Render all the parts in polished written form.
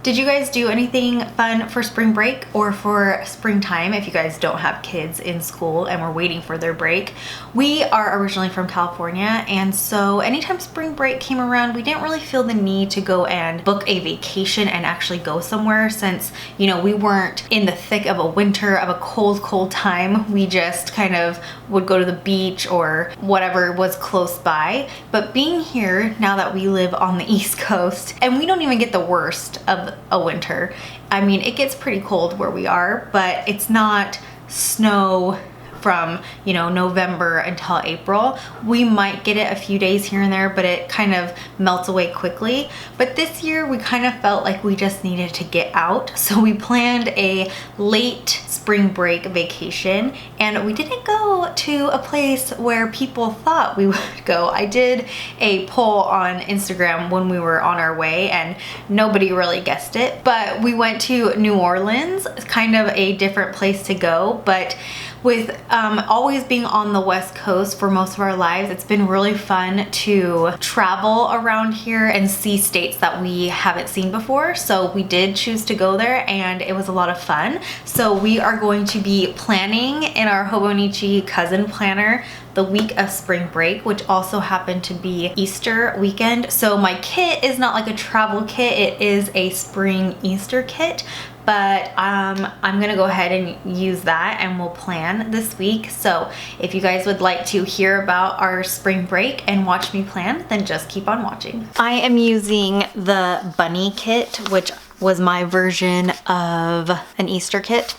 Did you guys do anything fun for spring break or for springtime if you guys don't have kids in school and we're waiting for their break? We are originally from California, and so anytime spring break came around, we didn't really feel the need to go and book a vacation and actually go somewhere since, you know, we weren't in the thick of a winter, of a cold time. We just kind of would go to the beach or whatever was close by. But being here, now that we live on the East Coast, and we don't even get the worst of a winter. I mean, it gets pretty cold where we are, but it's not snow from, you know, November until April. We might get it a few days here and there, but it kind of melts away quickly. But this year we kind of felt like we just needed to get out. So we planned a late spring break vacation, and we didn't go to a place where people thought we would go. I did a poll on Instagram when we were on our way and nobody really guessed it, but we went to New Orleans. It's kind of a different place to go, but with always being on the West Coast for most of our lives, it's been really fun to travel around here and see states that we haven't seen before. So we did choose to go there and it was a lot of fun. So we are going to be planning in our Hobonichi cousin planner the week of spring break, which also happened to be Easter weekend. So my kit is not like a travel kit, it is a spring Easter kit. But I'm gonna go ahead and use that and we'll plan this week. So if you guys would like to hear about our spring break and watch me plan, then just keep on watching. I am using the bunny kit, which was my version of an Easter kit.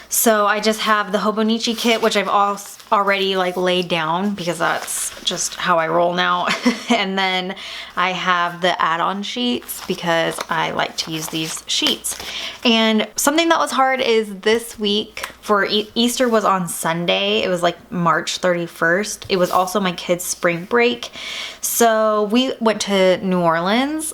So I just have the Hobonichi kit, which I've already like laid down because that's just how I roll now. And then I have the add-on sheets because I like to use these sheets. And something that was hard is this week for Easter was on Sunday. It was like March 31st. It was also my kids' spring break. So we went to New Orleans,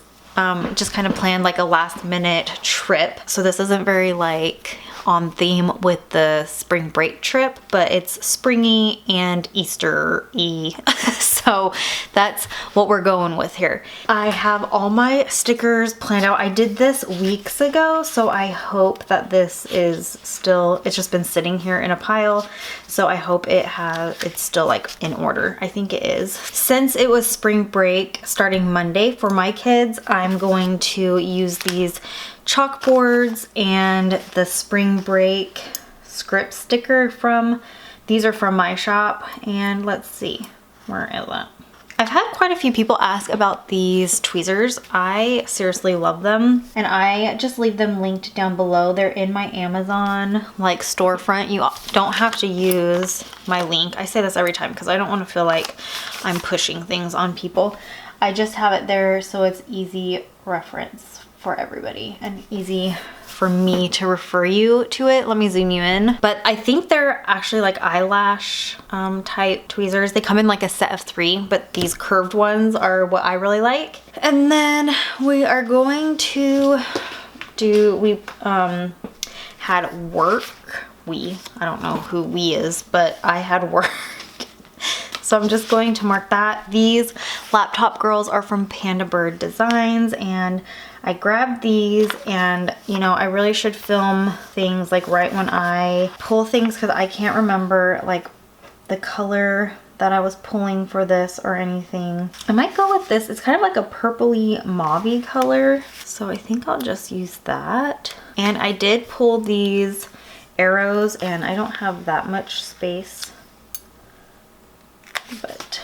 just kind of planned like a last minute trip. So this isn't very like on theme with the spring break trip, but it's springy and Easter-y. So that's what we're going with here. I have all my stickers planned out. I did this weeks ago, so I hope that this is still, it's just been sitting here in a pile. So I hope it's still like in order. I think it is. Since it was spring break starting Monday for my kids, I'm going to use these chalkboards and the spring break script sticker these are from my shop. And let's see, where is that? I've had quite a few people ask about these tweezers. I seriously love them, and I just leave them linked down below. They're in my Amazon like storefront. You don't have to use my link. I say this every time because I don't want to feel like I'm pushing things on people. I just have it there so it's easy reference for everybody and easy for me to refer you to it. Let me zoom you in. But I think they're actually like eyelash type tweezers. They come in like a set of 3, but these curved ones are what I really like. And then we are going to we had work. I don't know who we is, but I had work. So I'm just going to mark that. These laptop girls are from Panda Bird Designs, and I grabbed these, and you know, I really should film things like right when I pull things because I can't remember like the color that I was pulling for this or anything. I might go with this. It's kind of like a purpley mauvey color. So I think I'll just use that. And I did pull these arrows, and I don't have that much space, but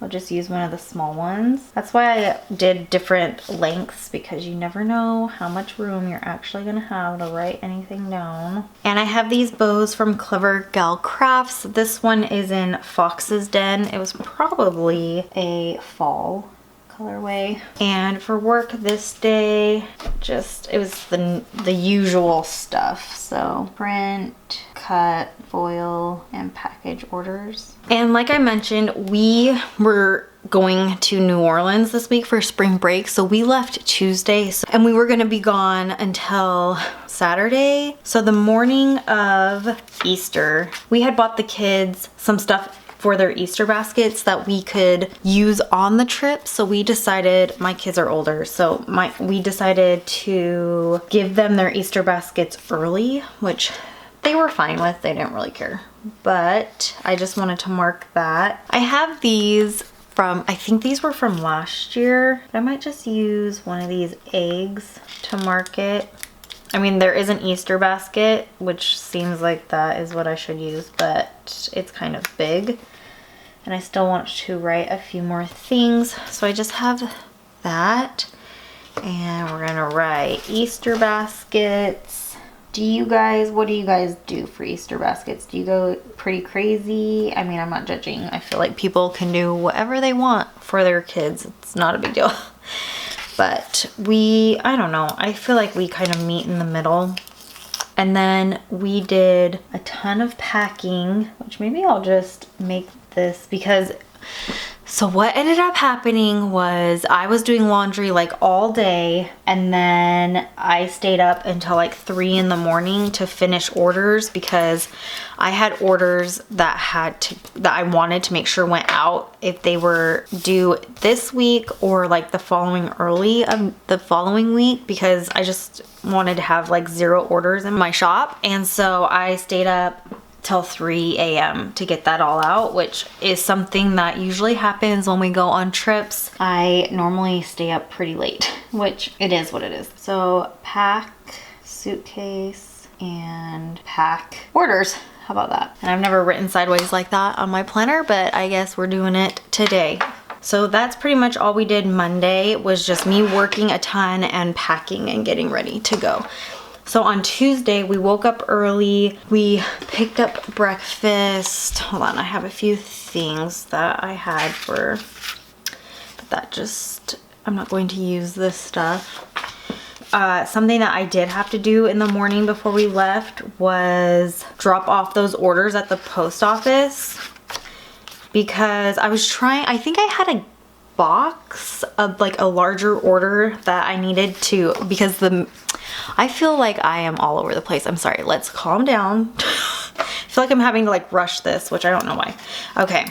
I'll just use one of the small ones. That's why I did different lengths, because you never know how much room you're actually gonna have to write anything down. And I have these bows from Clever Gal Crafts. This one is in Fox's Den. It was probably a fall colorway. And for work this day, it was the usual stuff. So print, cut, foil, and package orders. And like I mentioned, we were going to New Orleans this week for spring break. So we left Tuesday, and we were gonna be gone until Saturday. So the morning of Easter, we had bought the kids some stuff for their Easter baskets that we could use on the trip. So we decided, my kids are older, so we decided to give them their Easter baskets early, which they were fine with. They didn't really care. But I just wanted to mark that. I have these from, I think these were from last year. But I might just use one of these eggs to mark it. I mean, there is an Easter basket, which seems like that is what I should use, but it's kind of big. And I still want to write a few more things. So I just have that. And we're gonna write Easter baskets. What do you guys do for Easter baskets? Do you go pretty crazy? I mean, I'm not judging. I feel like people can do whatever they want for their kids. It's not a big deal. But I don't know. I feel like we kind of meet in the middle. And then we did a ton of packing, which maybe I'll just make this because, so what ended up happening was I was doing laundry like all day, and then I stayed up until like 3 in the morning to finish orders because I had orders that I wanted to make sure went out if they were due this week or like the following week, because I just wanted to have like 0 orders in my shop. And so I stayed up till 3 a.m. to get that all out, which is something that usually happens when we go on trips. I normally stay up pretty late, which it is what it is. So pack, suitcase, and pack orders. How about that? And I've never written sideways like that on my planner, but I guess we're doing it today. So that's pretty much all we did Monday, was just me working a ton and packing and getting ready to go. So on Tuesday, we woke up early. We picked up breakfast. Hold on, I have a few things that I had but I'm not going to use this stuff. Something that I did have to do in the morning before we left was drop off those orders at the post office, because I think I had a box of like a larger order that I needed to, because I feel like I am all over the place. I'm sorry, let's calm down. I feel like I'm having to like rush this, which I don't know why. Okay.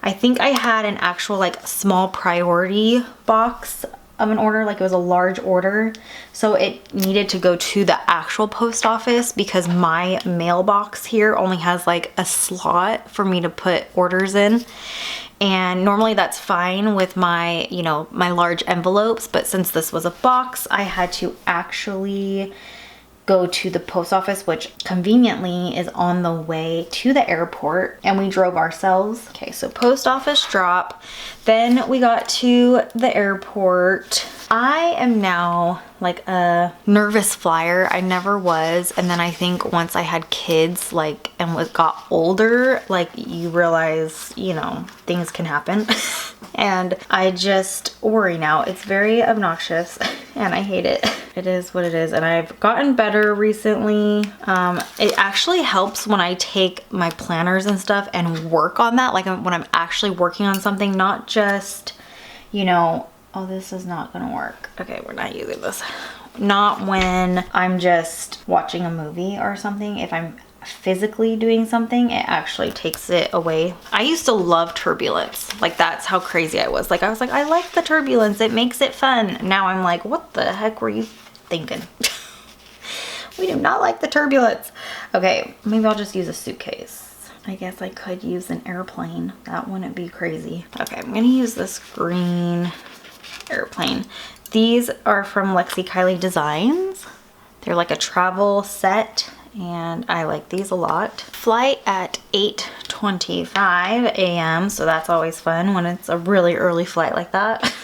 I think I had an actual like small priority box of an order, like it was a large order. So it needed to go to the actual post office because my mailbox here only has like a slot for me to put orders in. And normally that's fine with my, my large envelopes, but since this was a box, I had to actually go to the post office, which conveniently is on the way to the airport, and we drove ourselves. Okay, so post office drop. Then we got to the airport. I am now like a nervous flyer. I never was. And then I think once I had kids, got older, you realize, things can happen. And I just worry now. It's very obnoxious and I hate it. It is what it is. And I've gotten better recently. It actually helps when I take my planners and stuff and work on that. Like when I'm actually working on something, not just, oh, this is not gonna work. Okay, we're not using this. Not when I'm just watching a movie or something. If I'm physically doing something, it actually takes it away. I used to love turbulence. That's how crazy I was. I was like, I like the turbulence. It makes it fun. Now I'm like, what the heck were you thinking? We do not like the turbulence. Okay, maybe I'll just use a suitcase. I guess I could use an airplane. That wouldn't be crazy. Okay, I'm gonna use this green airplane. These are from Lexi Kylie Designs. They're like a travel set and I like these a lot. Flight at 8:25 a.m. so that's always fun when it's a really early flight like that.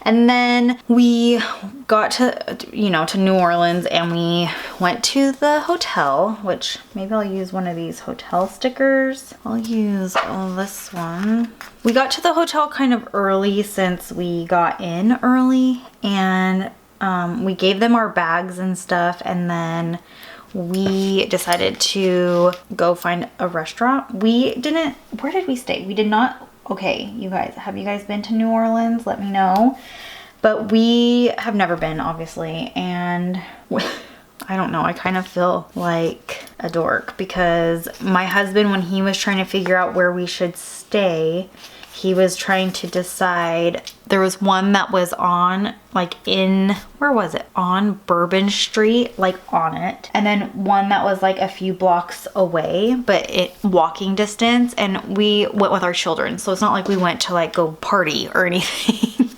And then we got to New Orleans and we went to the hotel, which maybe I'll use one of these hotel stickers. I'll use this one. We got to the hotel kind of early since we got in early, and we gave them our bags and stuff, and then we decided to go find a restaurant. Where did we stay? We did not. Okay, you guys, have you guys been to New Orleans? Let me know. But we have never been, obviously, and I don't know, I kind of feel like a dork because my husband, when he was trying to figure out where we should stay, he was trying to decide. There was one that was on like where was it? On Bourbon Street, like on it. And then one that was like a few blocks away, but walking distance. And we went with our children. So it's not like we went to like go party or anything.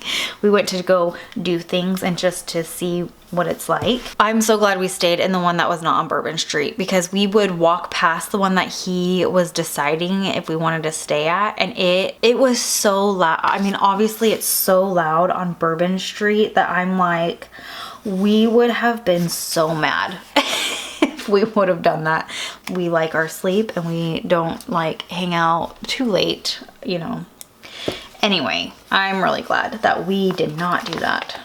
We went to go do things and just to see what it's like. I'm so glad we stayed in the one that was not on Bourbon Street because we would walk past the one that he was deciding if we wanted to stay at, and it was so loud. I mean, obviously it's so loud on Bourbon Street that I'm like, we would have been so mad if we would have done that. We like our sleep and we don't like hang out too late, you know. Anyway, I'm really glad that we did not do that.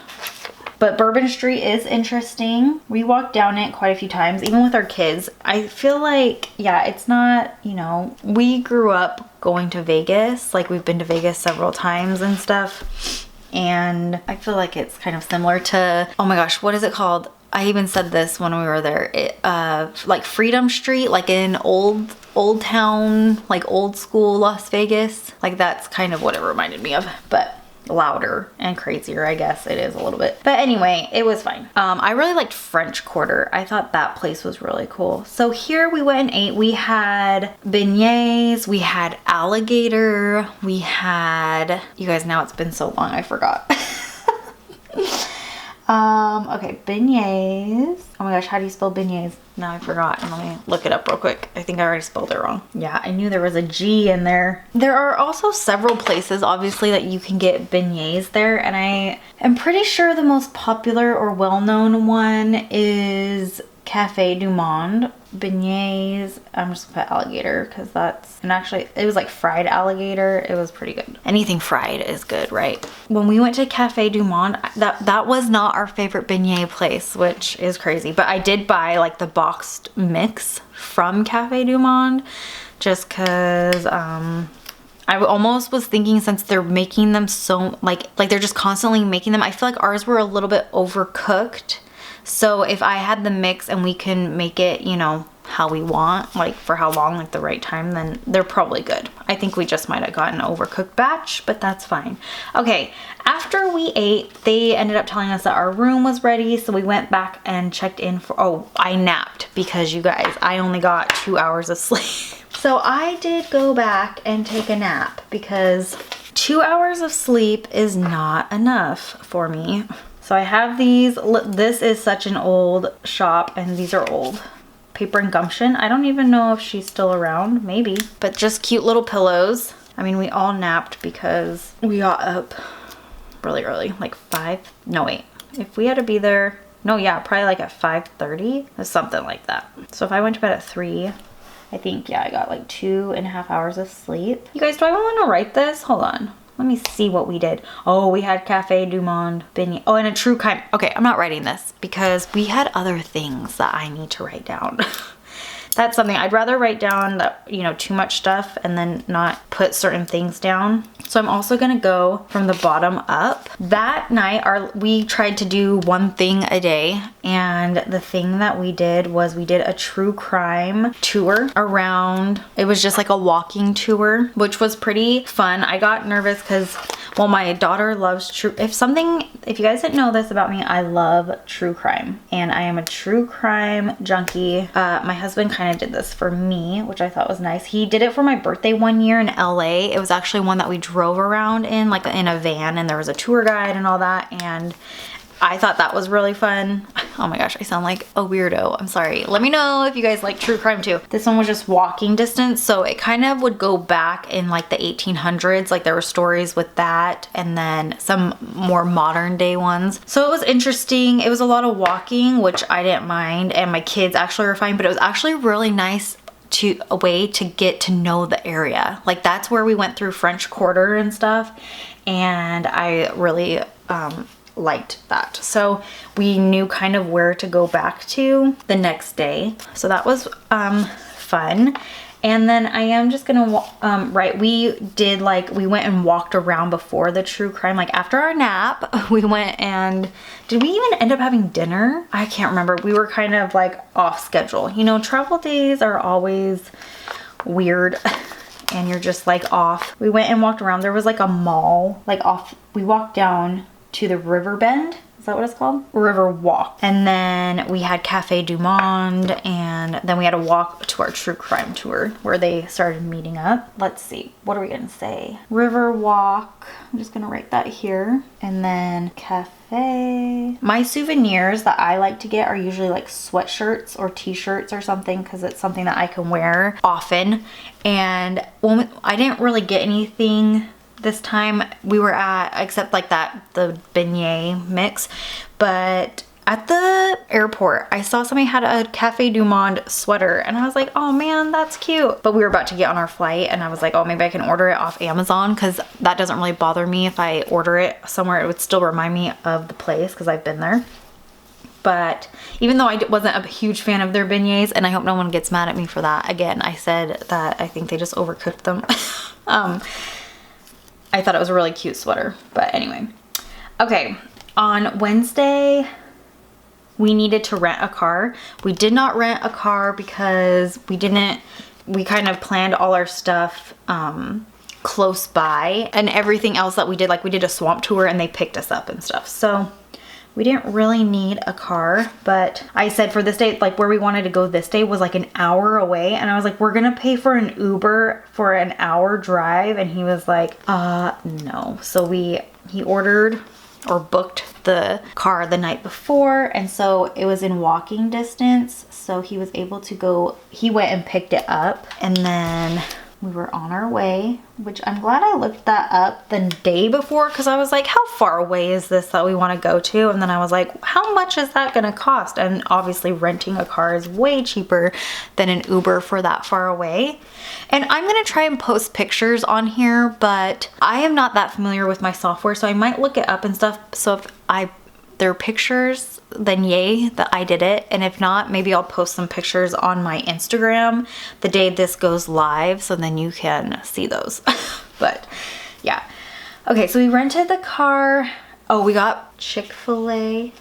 But Bourbon Street is interesting. We walked down it quite a few times, even with our kids. I feel like, yeah, it's not, you know, we grew up going to Vegas. Like, we've been to Vegas several times and stuff. And I feel like it's kind of similar to, oh my gosh, what is it called? I even said this when we were there. Like Freedom Street, like in old town, like old school Las Vegas. Like that's kind of what it reminded me of, but louder and crazier, I guess it is a little bit. But anyway, it was fine. I really liked French Quarter. I thought that place was really cool. So here we went and ate. We had beignets, we had alligator, we had, you guys, now it's been so long, I forgot. Okay, beignets. Oh my gosh, how do you spell beignets? Now I forgot. Let me look it up real quick. I think I already spelled it wrong. Yeah, I knew there was a G in there. There are also several places, obviously, that you can get beignets there, and I am pretty sure the most popular or well-known one is Cafe du Monde. Beignets, I'm just gonna put alligator because that's, and actually it was like fried alligator. It was pretty good. Anything fried is good, right? When we went to Cafe du Monde, that was not our favorite beignet place, which is crazy, but I did buy like the boxed mix from Cafe du Monde just because I almost was thinking, since they're making them so like they're just constantly making them, I feel like ours were a little bit overcooked. So if I had the mix and we can make it, you know, how we want, like for how long, like the right time, then they're probably good. I think we just might have gotten an overcooked batch, but that's fine. Okay, after we ate, they ended up telling us that our room was ready. So we went back and checked in for, oh, I napped because you guys, I only got 2 hours of sleep. So I did go back and take a nap because 2 hours of sleep is not enough for me. So I have these, this is such an old shop and these are old. Paper and Gumption. I don't even know if she's still around, maybe. But just cute little pillows. I mean, we all napped because we got up really early, like 5, no wait. If we had to be there, no yeah, probably like at 5:30 or something like that. So if I went to bed at 3, I think, yeah, I got like 2.5 hours of sleep. You guys, do I want to write this? Hold on. Let me see what we did. Oh, we had Cafe du Monde beignet. Oh, and a True Crime. Okay, I'm not writing this because we had other things that I need to write down. That's something I'd rather write down, that, you know, too much stuff and then not put certain things down. So I'm also gonna go from the bottom up. That night, we tried to do one thing a day, and the thing that we did was we did a true crime tour around. It was just like a walking tour, which was pretty fun. I got nervous because, well, my daughter loves true. If you guys didn't know this about me, I love true crime, and I am a true crime junkie. My husband kind of did this for me, which I thought was nice. He did it for my birthday one year in LA. It was actually one that we drove around in, like in a van, and there was a tour guide and all that, and I thought that was really fun. Oh my gosh, I sound like a weirdo. I'm sorry. Let me know if you guys like true crime too. This one was just walking distance, so it kind of would go back in like the 1800s. Like there were stories with that, and then some more modern day ones. So it was interesting. It was a lot of walking, which I didn't mind, and my kids actually were fine, but it was actually really nice a way to get to know the area. Like that's where we went through French Quarter and stuff, and I really liked that. So we knew kind of where to go back to the next day. So that was fun. And then I am just gonna, right, we went and walked around before the true crime, like after our nap, we went and, did we even end up having dinner? I can't remember. We were kind of like off schedule. You know, travel days are always weird and you're just like off. We went and walked around. There was like a mall, like off, we walked down to the river bend. Is that what it's called? River Walk. And then we had Cafe Du Monde, and then we had to walk to our true crime tour where they started meeting up. Let's see, what are we gonna say? River Walk, I'm just gonna write that here. And then cafe. My souvenirs that I like to get are usually like sweatshirts or t-shirts or something, because it's something that I can wear often. And I didn't really get anything this time. We were at, except like the beignet mix, but at the airport I saw somebody had a Cafe Du Monde sweater and I was like, oh man, that's cute. But we were about to get on our flight and I was like, oh, maybe I can order it off Amazon, because that doesn't really bother me. If I order it somewhere, it would still remind me of the place because I've been there. But even though I wasn't a huge fan of their beignets, and I hope no one gets mad at me for that, again, I said that I think they just overcooked them. I thought it was a really cute sweater, but anyway. Okay, on Wednesday, we needed to rent a car. We did not rent a car because we kind of planned all our stuff close by, and everything else that we did, like we did a swamp tour and they picked us up and stuff. So we didn't really need a car, but I said for this day, like where we wanted to go this day was like an hour away. And I was like, we're gonna pay for an Uber for an hour drive. And he was like, no. So he ordered or booked the car the night before. And so it was in walking distance. So he was able to go, he went and picked it up, and then we were on our way, which I'm glad I looked that up the day before, because I was like, how far away is this that we want to go to? And then I was like, how much is that going to cost? And obviously renting a car is way cheaper than an Uber for that far away. And I'm going to try and post pictures on here, but I am not that familiar with my software, so I might look it up and stuff. So if there are pictures, then yay that I did it. And if not, maybe I'll post some pictures on my Instagram the day this goes live, so then you can see those. But yeah. Okay, so we rented the car. Oh, we got Chick-fil-A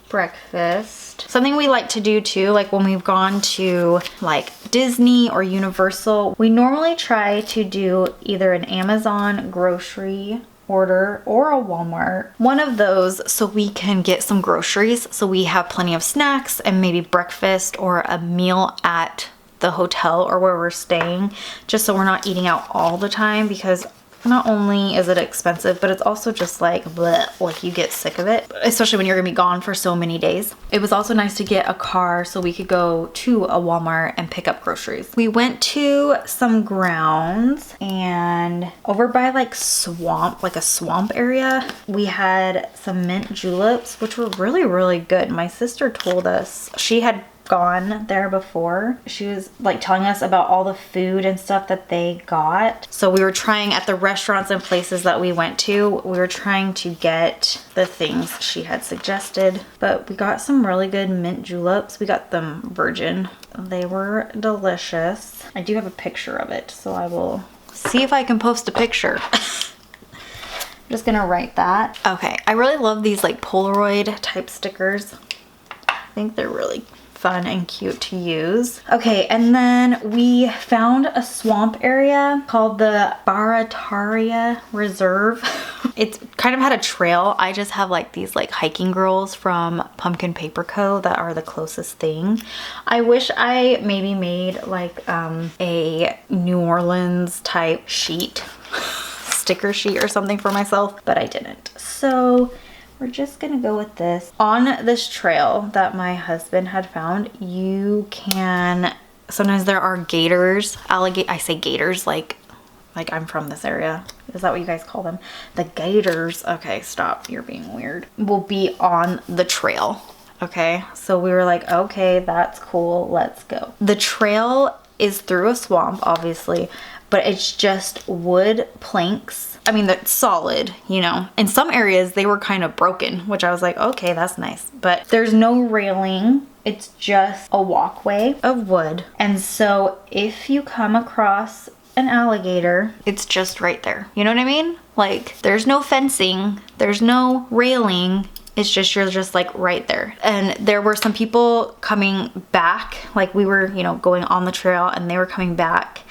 breakfast. Something we like to do too, like when we've gone to like Disney or Universal, we normally try to do either an Amazon grocery order or a Walmart, one of those, so we can get some groceries, so we have plenty of snacks and maybe breakfast or a meal at the hotel or where we're staying, just so we're not eating out all the time, because not only is it expensive, but it's also just like bleh, like you get sick of it, especially when you're gonna be gone for so many days. It was also nice to get a car so we could go to a Walmart and pick up groceries. We went to some grounds, and over by like swamp, like a swamp area, we had some mint juleps, which were really, really good. My sister told us she had gone there before. She was like telling us about all the food and stuff that they got. So we were trying at the restaurants and places that we went to, we were trying to get the things she had suggested, but we got some really good mint juleps. We got them virgin. They were delicious. I do have a picture of it, so I will see if I can post a picture. I'm just gonna write that. Okay, I really love these like Polaroid type stickers. I think they're really fun and cute to use. Okay, and then we found a swamp area called the Barataria Reserve. It's kind of had a trail. I just have like these like hiking girls from Pumpkin Paper Co. that are the closest thing. I wish I maybe made like a New Orleans type sheet, sticker sheet or something for myself, but I didn't. So we're just gonna go with this. On this trail that my husband had found, you can, sometimes there are gators, I say gators like I'm from this area. Is that what you guys call them? The gators, okay, stop, you're being weird, will be on the trail. Okay, so we were like, okay, that's cool, let's go. The trail is through a swamp, obviously, but it's just wood planks I mean, they're solid, you know. In some areas they were kind of broken, which I was like, okay, that's nice. But there's no railing. It's just a walkway of wood. And so if you come across an alligator, it's just right there. You know what I mean? Like, there's no fencing, there's no railing. It's just, you're just like right there. And there were some people coming back, like we were, you know, going on the trail and they were coming back.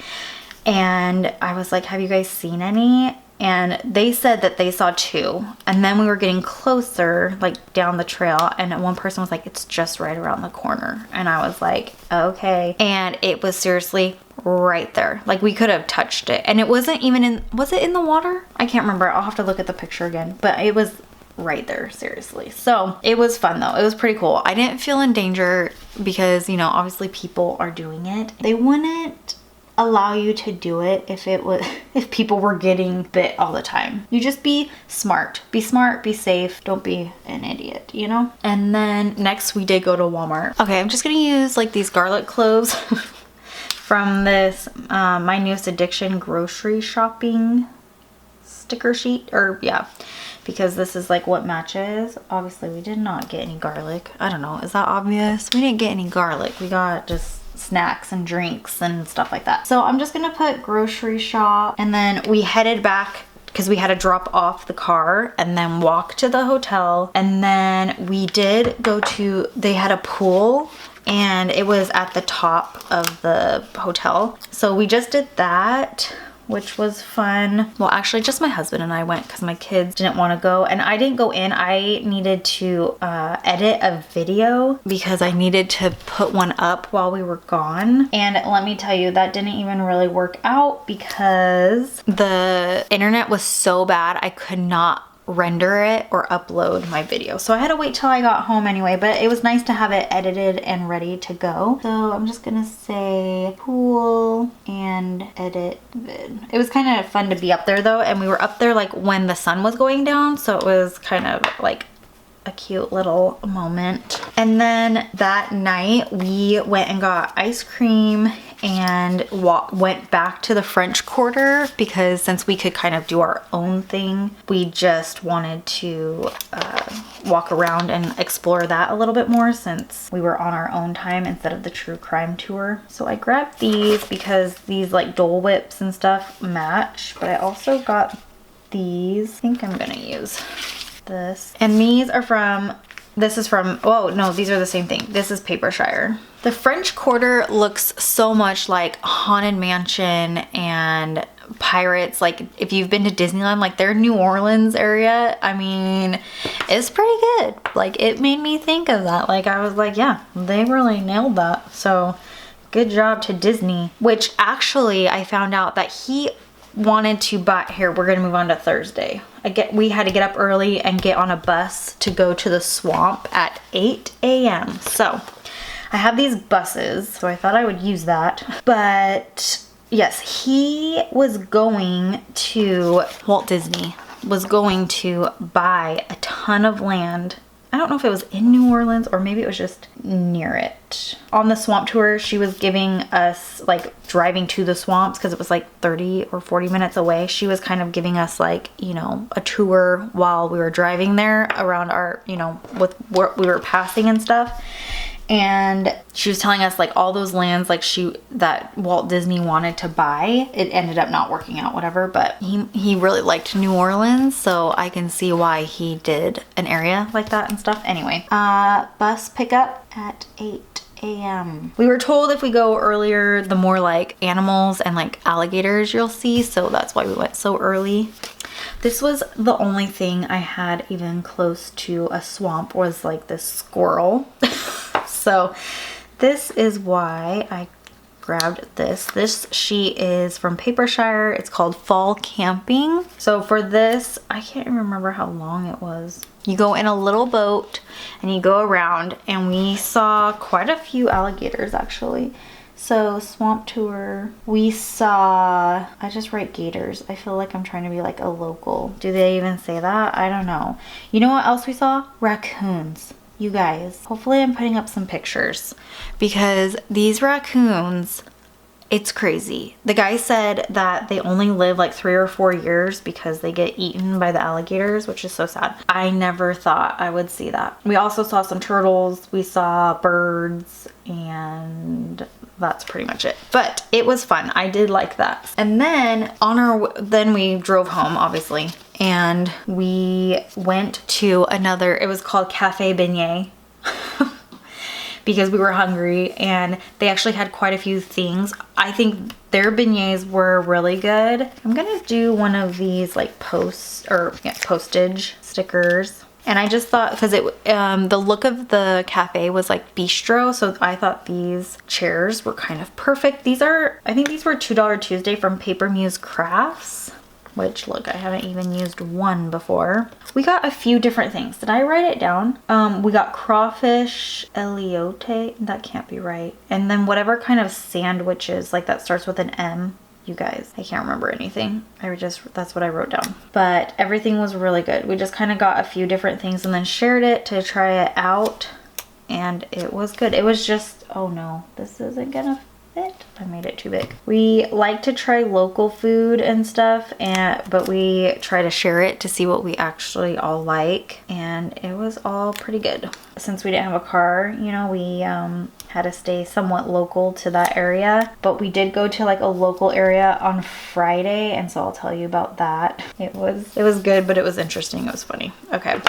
And I was like, have you guys seen any? And they said that they saw 2. And then we were getting closer, like down the trail. And one person was like, it's just right around the corner. And I was like, okay. And it was seriously right there. Like, we could have touched it. And it wasn't even in, was it in the water? I can't remember. I'll have to look at the picture again. But it was right there, seriously. So it was fun though. It was pretty cool. I didn't feel in danger because, you know, obviously people are doing it. They wouldn't allow you to do it if people were getting bit all the time. You just be smart, be safe, don't be an idiot, you know. And then next we did go to Walmart. Okay, I'm just gonna use like these garlic cloves from this My Newest Addiction grocery shopping sticker sheet, or yeah, because this is like what matches. Obviously we did not get any garlic. I don't know, is that obvious? We didn't get any garlic. We got just snacks and drinks and stuff like that. So I'm just gonna put grocery shop, and then we headed back because we had to drop off the car and then walk to the hotel. And then we did go to, they had a pool and it was at the top of the hotel. So we just did that, which was fun. Well, actually just my husband and I went because my kids didn't want to go, and I didn't go in. I needed to edit a video because I needed to put one up while we were gone. And let me tell you, that didn't even really work out because the internet was so bad I could not render it or upload my video. So I had to wait till I got home anyway, but it was nice to have it edited and ready to go. So I'm just gonna say pool and edit vid. It was kind of fun to be up there though, and we were up there like when the sun was going down, so it was kind of like a cute little moment. And then that night we went and got ice cream and went back to the French Quarter because since we could kind of do our own thing, we just wanted to walk around and explore that a little bit more since we were on our own time instead of the true crime tour. So I grabbed these because these like Dole Whips and stuff match, but I also got these. I think I'm gonna use this. And these are from, this is from, oh no, these are the same thing. This is Papershire. The French Quarter looks so much like Haunted Mansion and Pirates. Like if you've been to Disneyland, like their New Orleans area, I mean, it's pretty good. Like it made me think of that. Like I was like, yeah, they really nailed that. So good job to Disney. Which actually I found out that he wanted to buy, here we're gonna move on to Thursday. We had to get up early and get on a bus to go to the swamp at 8 a.m. So I have these buses, so I thought I would use that. But yes, he was going to, Walt Disney was going to buy a ton of land. I don't know if it was in New Orleans or maybe it was just near it. On the swamp tour, she was giving us like driving to the swamps because it was like 30 or 40 minutes away. She was kind of giving us like, you know, a tour while we were driving there around our, you know, with what we were passing and stuff. And she was telling us like all those lands like that Walt Disney wanted to buy. It ended up not working out, whatever, but he really liked New Orleans, so I can see why he did an area like that and stuff. Anyway, bus pickup at 8 a.m. We were told if we go earlier, the more like animals and like alligators you'll see, so that's why we went so early. This was the only thing I had even close to a swamp was like this squirrel. So this is why I grabbed this. This sheet is from Papershire. It's called Fall Camping. So for this, I can't remember how long it was. You go in a little boat and you go around, and we saw quite a few alligators actually. So swamp tour, we saw, I just write gators. I feel like I'm trying to be like a local. Do they even say that? I don't know. You know what else we saw? Raccoons. You guys, hopefully I'm putting up some pictures because these raccoons It's crazy. The guy said that they only live like 3 or 4 years because they get eaten by the alligators, which is so sad. I never thought I would see that. We also saw some turtles, we saw birds, and that's pretty much it. But it was fun. I did like that. And then then we drove home, obviously, and we went to another, it was called Cafe Beignet. Because we were hungry, and they actually had quite a few things. I think their beignets were really good. I'm gonna do one of these like postage stickers. And I just thought, because the look of the cafe was like bistro, so I thought these chairs were kind of perfect. I think these were $2 Tuesday from Paper Muse Crafts. Which, look, I haven't even used one before. We got a few different things. Did I write it down? We got crawfish eliote. That can't be right. And then whatever kind of sandwiches, like that starts with an M. You guys, I can't remember anything. That's what I wrote down. But everything was really good. We just kind of got a few different things and then shared it to try it out. And it was good. It was just, oh no, this isn't gonna fit. I made it too big. We like to try local food and stuff, but we try to share it to see what we actually all like, and it was all pretty good. Since we didn't have a car, you know, we had to stay somewhat local to that area, but we did go to like a local area on Friday, and so I'll tell you about that. It was good, but it was interesting. It was funny. Okay,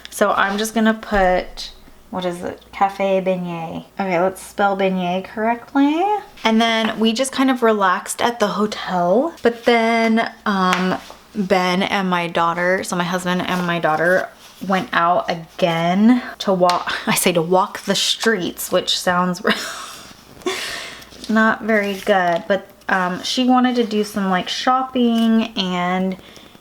so I'm just gonna put, what is it? Cafe Beignet. Okay, let's spell beignet correctly. And then we just kind of relaxed at the hotel. But then Ben and my daughter, so my husband and my daughter, went out again to walk. I say to walk the streets, which sounds not very good. But she wanted to do some like shopping, and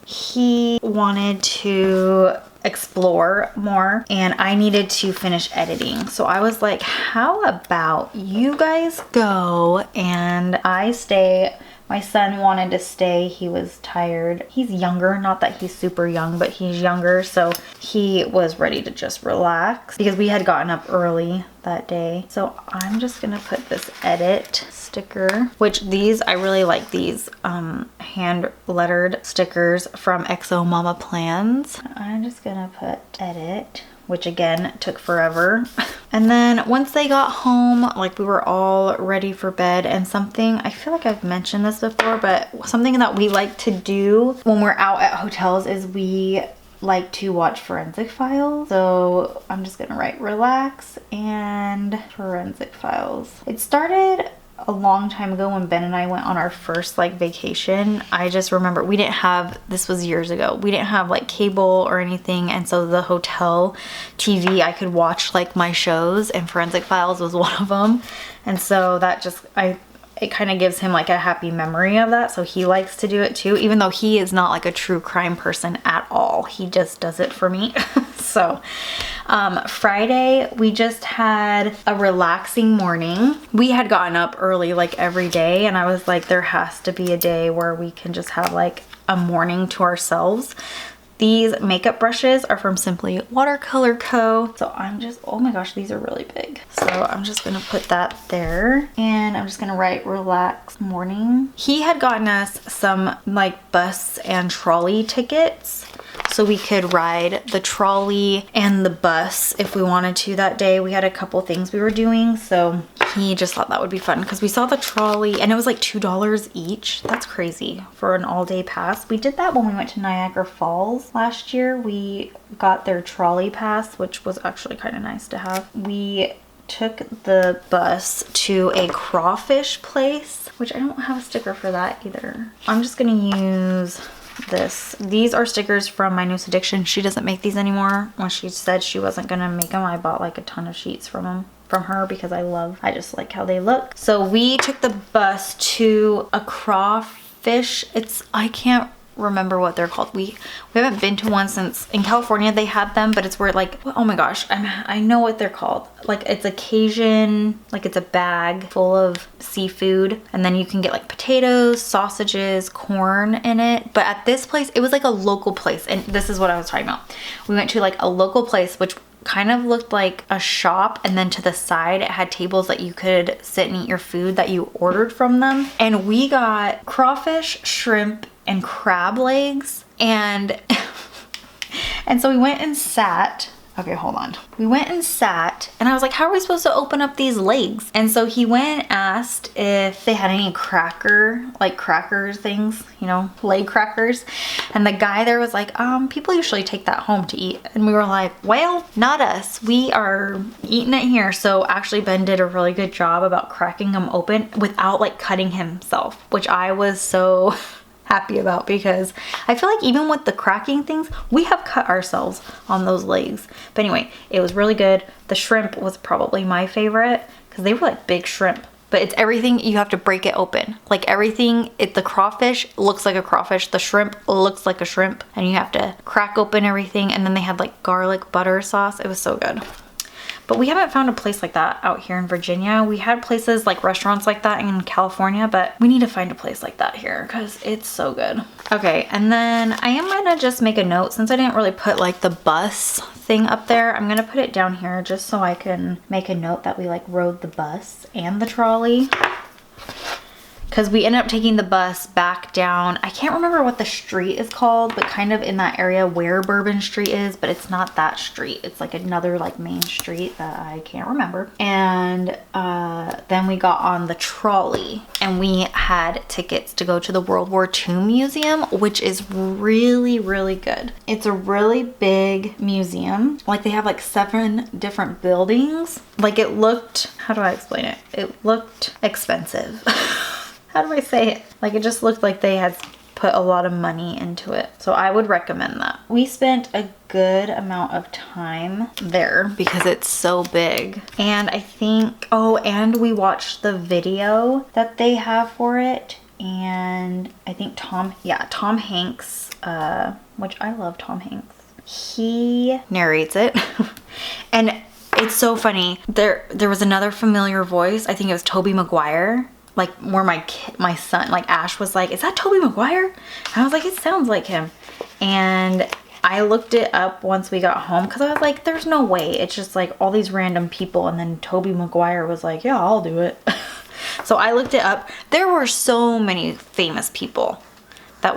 he wanted to explore more, and I needed to finish editing. So I was like, how about you guys go and I stay. My son wanted to stay. He was tired. He's younger, not that he's super young, but he's younger, so he was ready to just relax because we had gotten up early that day. So I'm just gonna put this edit sticker, which these, I really like these hand lettered stickers from XO Mama Plans. I'm just gonna put edit, which again took forever. And then once they got home, like we were all ready for bed, and something, I feel like I've mentioned this before, but something that we like to do when we're out at hotels is we like to watch Forensic Files. So I'm just gonna write relax and Forensic Files. It started a long time ago when Ben and I went on our first like vacation. I just remember we didn't have, this was years ago, we didn't have like cable or anything, and so the hotel TV, I could watch like my shows, and Forensic Files was one of them. And so that just, it kind of gives him like a happy memory of that, so he likes to do it too, even though he is not like a true crime person at all. He just does it for me. So Friday we just had a relaxing morning. We had gotten up early like every day, and I was like, there has to be a day where we can just have like a morning to ourselves. These makeup brushes are from Simply Watercolor Co. So I'm just, oh my gosh, these are really big. So I'm just gonna put that there, and I'm just gonna write relax morning. He had gotten us some like bus and trolley tickets, so we could ride the trolley and the bus if we wanted to that day. We had a couple things we were doing, so he just thought that would be fun because we saw the trolley and it was like $2 each. That's crazy for an all-day pass. We did that when we went to Niagara Falls last year. We got their trolley pass, which was actually kind of nice to have. We took the bus to a crawfish place, which I don't have a sticker for that either. I'm just gonna use this. These are stickers from My Newest Addiction. She doesn't make these anymore. When she said she wasn't gonna make them, I bought like a ton of sheets from her because I just like how they look. So we took the bus to a crawfish. I can't remember what they're called. We haven't been to one since in California they had them, but it's where like, oh my gosh, I know what they're called. Like it's a Cajun, like it's a bag full of seafood, and then you can get like potatoes, sausages, corn in it. But at this place, it was like a local place, and this is what I was talking about. We went to like a local place, which kind of looked like a shop, and then to the side it had tables that you could sit and eat your food that you ordered from them. And we got crawfish, shrimp, and crab legs, and and so we went and sat. Okay, hold on. We went and sat, and I was like, how are we supposed to open up these legs? And so he went and asked if they had any cracker things, you know, leg crackers. And the guy there was like, people usually take that home to eat. And we were like, well, not us. We are eating it here. So actually Ben did a really good job about cracking them open without like cutting himself, which I was so happy about, because I feel like even with the cracking things, we have cut ourselves on those legs. But anyway, it was really good. The shrimp was probably my favorite because they were like big shrimp, but it's everything. You have to break it open. Like everything, the crawfish looks like a crawfish. The shrimp looks like a shrimp, and you have to crack open everything. And then they had like garlic butter sauce. It was so good. But we haven't found a place like that out here in Virginia. We had places like restaurants like that in California, but we need to find a place like that here because it's so good. Okay, and then I am gonna just make a note, since I didn't really put like the bus thing up there, I'm gonna put it down here just so I can make a note that we like rode the bus and the trolley. Because we ended up taking the bus back down. I can't remember what the street is called, but kind of in that area where Bourbon Street is, but it's not that street. It's like another like main street that I can't remember. And then we got on the trolley, and we had tickets to go to the World War II Museum, which is really, really good. It's a really big museum. Like they have like 7 different buildings. Like it looked, how do I explain it? It looked expensive. How do I say it? Like it just looked like they had put a lot of money into it. So I would recommend that. We spent a good amount of time there because it's so big. And I think, oh, and we watched the video that they have for it. And I think Tom Hanks, which I love Tom Hanks. He narrates it. And it's so funny. There was another familiar voice. I think it was Tobey Maguire. Like where my son, like Ash was like, is that Tobey Maguire? And I was like, it sounds like him. And I looked it up once we got home because I was like, there's no way. It's just like all these random people. And then Tobey Maguire was like, yeah, I'll do it. So I looked it up. There were so many famous people that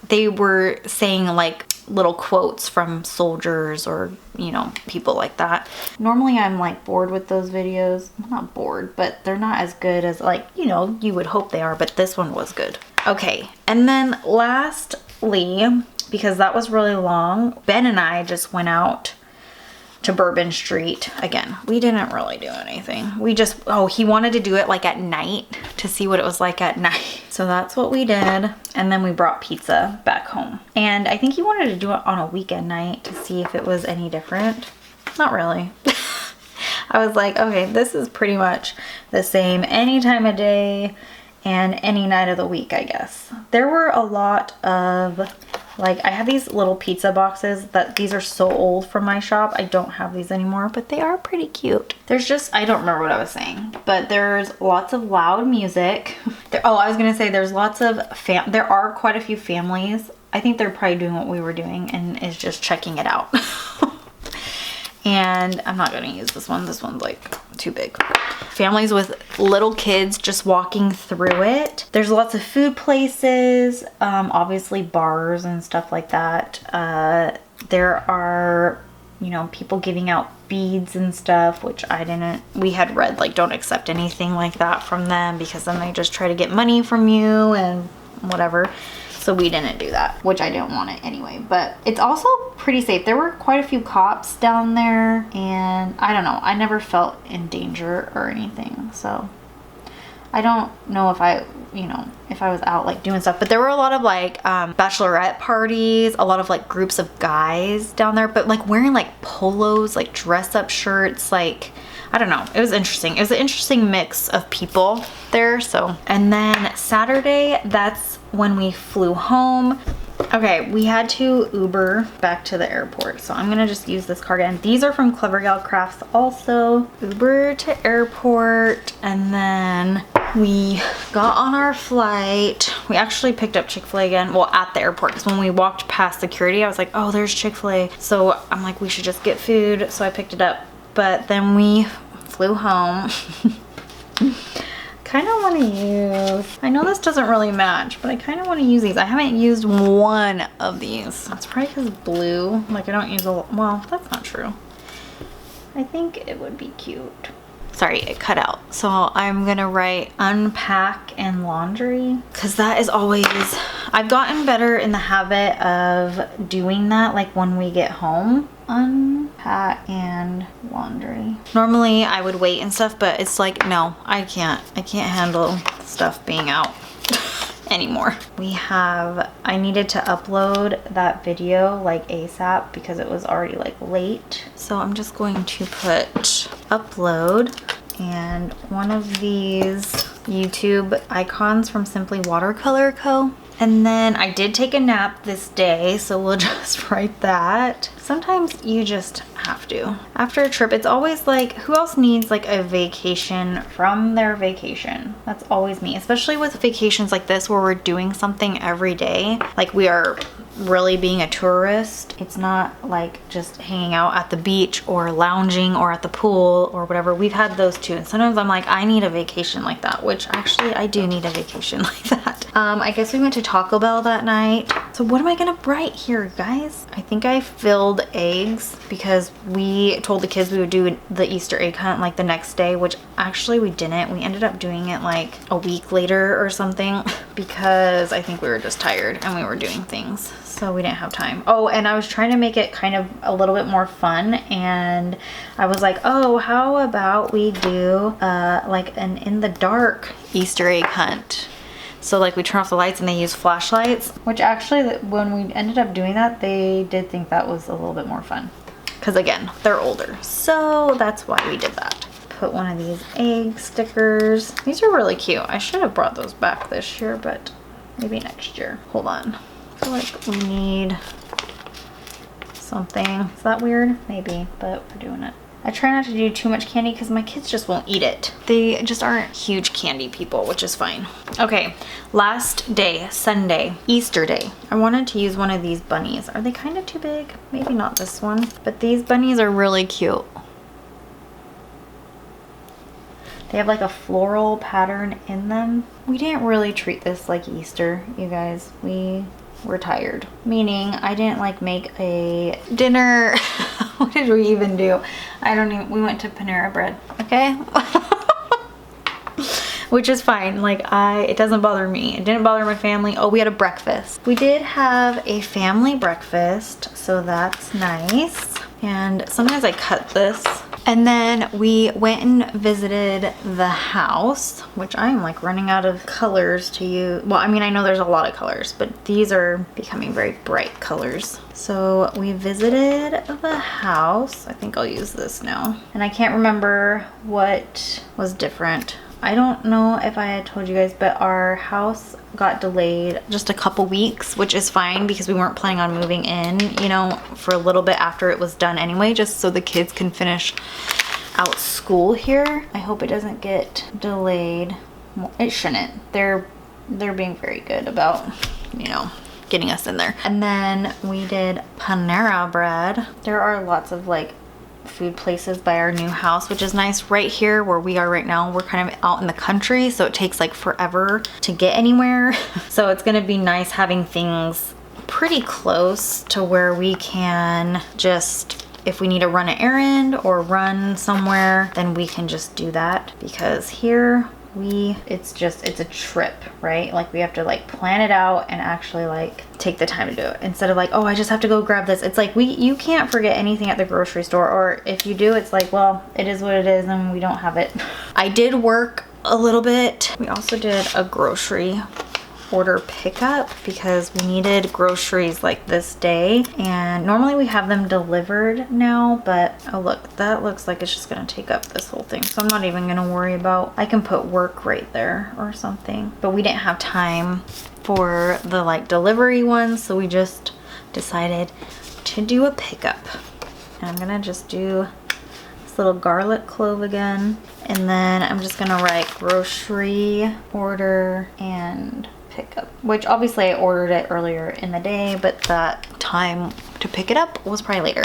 they were saying like little quotes from soldiers or, you know, people like that. Normally I'm like bored with those videos. I'm not bored, but they're not as good as like, you know, you would hope they are, but this one was good. Okay, and then lastly, because that was really long, Ben and I just went out to Bourbon Street. Again, we didn't really do anything. We just, he wanted to do it like at night to see what it was like at night. So that's what we did. And then we brought pizza back home. And I think he wanted to do it on a weekend night to see if it was any different. Not really. I was like, okay, this is pretty much the same any time of day and any night of the week, I guess. There were a lot of, like, I have these little pizza boxes that these are so old from my shop. I don't have these anymore, but they are pretty cute. There's just, I don't remember what I was saying, but there's lots of loud music. I was gonna say there's lots of, there are quite a few families. I think they're probably doing what we were doing and is just checking it out. And I'm not gonna use this one. This one's like too big. Families with little kids just walking through it. There's lots of food places, obviously bars and stuff like that. There are, you know, people giving out beads and stuff, which we had read like don't accept anything like that from them because then they just try to get money from you and whatever. So we didn't do that, which I didn't want it anyway, but it's also pretty safe. There were quite a few cops down there and I don't know, I never felt in danger or anything. So I don't know if I was out like doing stuff, but there were a lot of like bachelorette parties, a lot of like groups of guys down there, but like wearing like polos, like dress up shirts, like, I don't know. It was interesting. It was an interesting mix of people there. So, and then Saturday, that's when we flew home. Okay, we had to Uber back to the airport. So I'm gonna just use this card. And these are from Clever Gal Crafts also. Uber to airport, and then We got on our flight. We actually picked up Chick-fil-A again. Well, at the airport, because when we walked past security, I was like, oh, there's Chick-fil-A. So I'm like, we should just get food. So I picked it up. But then we flew home. Kind of want to use, I know this doesn't really match, but I kind of want to use these. I haven't used one of these. That's probably because blue. Like I don't use a, well, that's not true. I think it would be cute. Sorry, it cut out. So I'm gonna write unpack and laundry, because that is always, I've gotten better in the habit of doing that, like when we get home. Unpack and laundry. Normally I would wait and stuff, but it's like, no, I can't handle stuff being out anymore. I needed to upload that video like ASAP because it was already like late. So I'm just going to put upload and one of these YouTube icons from Simply Watercolor Co. And then I did take a nap this day, so we'll just write that. Sometimes you just have to. After a trip, it's always like, who else needs like a vacation from their vacation? That's always me, especially with vacations like this where we're doing something every day. Like we are really being a tourist. It's not like just hanging out at the beach or lounging or at the pool or whatever. We've had those too. And sometimes I'm like, I need a vacation like that, which actually I do need a vacation like that. I guess we went to Taco Bell that night. So what am I gonna write here, guys? I think I filled eggs because we told the kids we would do the Easter egg hunt like the next day, which actually we didn't. We ended up doing it like a week later or something because I think we were just tired and we were doing things. So we didn't have time. Oh, and I was trying to make it kind of a little bit more fun, and I was like, oh, how about we do like an in the dark Easter egg hunt? So like we turn off the lights and they use flashlights, which actually when we ended up doing that, they did think that was a little bit more fun. Because again, they're older. So that's why we did that. Put one of these egg stickers. These are really cute. I should have brought those back this year, but maybe next year. Hold on. I feel like we need something. Is that weird? Maybe, but we're doing it. I try not to do too much candy because my kids just won't eat it. They just aren't huge candy people, which is fine. Okay, last day, Sunday, Easter day. I wanted to use one of these bunnies. Are they kind of too big? Maybe not this one, but these bunnies are really cute. They have like a floral pattern in them. We didn't really treat this like Easter, you guys. We're tired, meaning I didn't like make a dinner. What did we even do? We went to Panera Bread, okay? Which is fine, like it doesn't bother me. It didn't bother my family. Oh, we had a breakfast. We did have a family breakfast, so that's nice. And sometimes I cut this. And then we went and visited the house, which I'm like running out of colors to use. Well, I mean, I know there's a lot of colors, but these are becoming very bright colors. So we visited the house. I think I'll use this now. And I can't remember what was different. I don't know if I had told you guys, but our house got delayed just a couple weeks, which is fine because we weren't planning on moving in, you know, for a little bit after it was done anyway, just so the kids can finish out school here. I hope it doesn't get delayed. Well, it shouldn't. They're being very good about, you know, getting us in there. And then we did Panera Bread. There are lots of like food places by our new house, which is nice. Right here where we are right now, we're kind of out in the country, so it takes like forever to get anywhere. So it's gonna be nice having things pretty close to where we can just, if we need to run an errand or run somewhere, then we can just do that. Because here it's a trip, right? Like we have to like plan it out and actually like take the time to do it instead of like, oh, I just have to go grab this. It's like you can't forget anything at the grocery store, or if you do, it's like, well, it is what it is and we don't have it. I did work a little bit. We also did a grocery order pickup because we needed groceries like this day, and normally we have them delivered now, but oh look, that looks like it's just gonna take up this whole thing, so I'm not even gonna worry about, I can put work right there or something. But we didn't have time for the like delivery ones, so we just decided to do a pickup. And I'm gonna just do this little garlic clove again. And then I'm just gonna write grocery order and pick up, which obviously I ordered it earlier in the day, but that time to pick it up was probably later.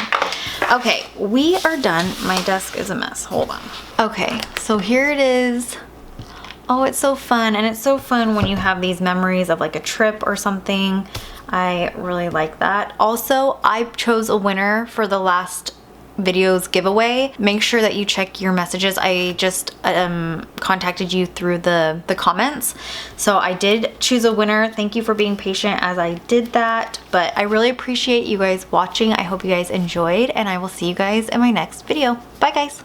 Okay, we are done. My desk is a mess. Hold on. Okay, so here it is. Oh, it's so fun. And it's so fun when you have these memories of like a trip or something. I really like that. Also, I chose a winner for the last video's giveaway. Make sure that you check your messages. I just contacted you through the comments. So I did choose a winner. Thank you for being patient as I did that. But I really appreciate you guys watching. I hope you guys enjoyed, and I will see you guys in my next video. Bye guys.